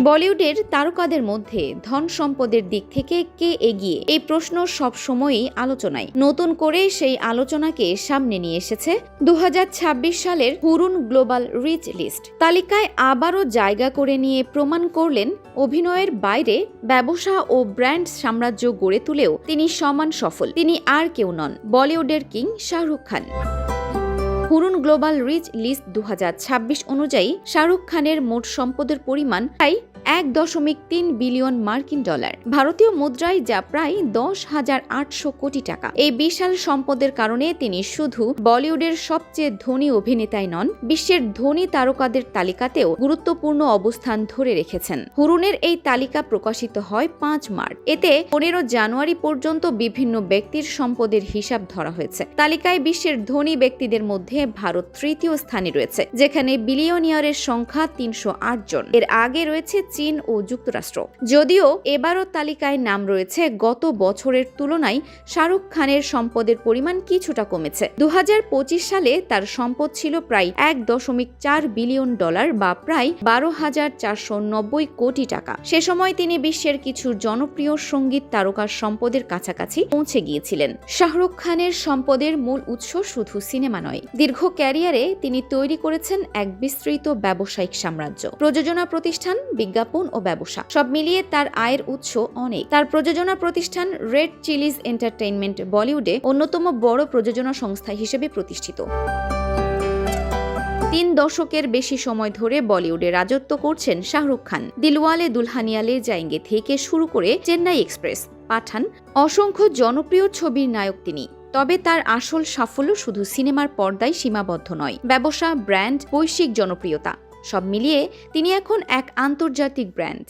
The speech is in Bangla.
বলিউডের তারকাদের মধ্যে ধন সম্পদের দিক থেকে কে এগিয়ে, এই প্রশ্ন সবসময়ই আলোচনায়। নতুন করে সেই আলোচনাকে সামনে নিয়ে এসেছে 2026 সালের হুরুন গ্লোবাল রিচ লিস্ট তালিকায় আবারও জায়গা করে নিয়ে প্রমাণ করলেন অভিনয়ের বাইরে ব্যবসা ও ব্র্যান্ড সাম্রাজ্য গড়ে তুলেও তিনি সমান সফল। তিনি আর কেউ নন, বলিউডের king Shahrukh Khan. Hurun global rich list 2026 অনুযায়ী শাহরুখ খানের মোট সম্পদের পরিমাণ প্রায় 1.3 বিলিয়ন মার্কিন ডলার, ভারতীয় মুদ্রায় যা প্রায় 10,800 কোটি টাকা। এই বিশাল সম্পদের কারণে তিনি শুধু বলিউডের সবচেয়ে ধনী অভিনেতাই নন, বিশ্বের ধনী তারকাদের তালিকাতেও গুরুত্বপূর্ণ অবস্থান ধরে রেখেছেন। হুরুনের এই তালিকা প্রকাশিত হয় 5 মার্চ। এতে 15 জানুয়ারি পর্যন্ত বিভিন্ন ব্যক্তির সম্পদের হিসাব ধরা হয়েছে। তালিকায় বিশ্বের ধনী ব্যক্তিদের মধ্যে ভারত তৃতীয় স্থানে রয়েছে, যেখানে বিলিয়নিয়ারের সংখ্যা 308 জন। এর আগে রয়েছে চীন ও যুক্তরাষ্ট্র। যদিও এবারও তালিকায় নাম রয়েছে, গত বছরের তুলনায় শাহরুখ খানের সম্পদের পরিমাণ কিছুটা কমেছে। 2025 সালে তার সম্পদ ছিল প্রায় 1.4 বিলিয়ন ডলার বা প্রায় 12,490 কোটি টাকা। সে সময় তিনি বিশ্বের কিছু জনপ্রিয় সঙ্গীত তারকার সম্পদের কাছাকাছি পৌঁছে গিয়েছিলেন। শাহরুখ খানের সম্পদের মূল উৎস শুধু সিনেমা নয়, দীর্ঘ ক্যারিয়ারে তিনি তৈরি করেছেন এক বিস্তৃত ব্যবসায়িক সাম্রাজ্য। প্রযোজনা প্রতিষ্ঠান, বিজ্ঞাপন ও ব্যবসা সব মিলিয়ে তার আয়ের উৎস অনেক। তার প্রযোজনা প্রতিষ্ঠান রেড চিলিজ এন্টারটেইনমেন্ট বলিউডে অন্যতম বড় প্রযোজনা সংস্থা হিসেবে প্রতিষ্ঠিত। 3 দশকের বেশি সময় ধরে বলিউডে রাজত্ব করছেন শাহরুখ খান। দিলওয়ালে দুলহানিয়া লে যায়েঙ্গে থেকে শুরু করে চেন্নাই এক্সপ্রেস, পাঠান, অসংখ্য জনপ্রিয় ছবির নায়ক তিনি। তবে তার আসল সাফল্য শুধু সিনেমার পর্দায় সীমাবদ্ধ নয়। ব্যবসা, ব্র্যান্ড, বৈশ্বিক জনপ্রিয়তা সব মিলিয়ে তিনি এখন এক আন্তর্জাতিক ব্র্যান্ড।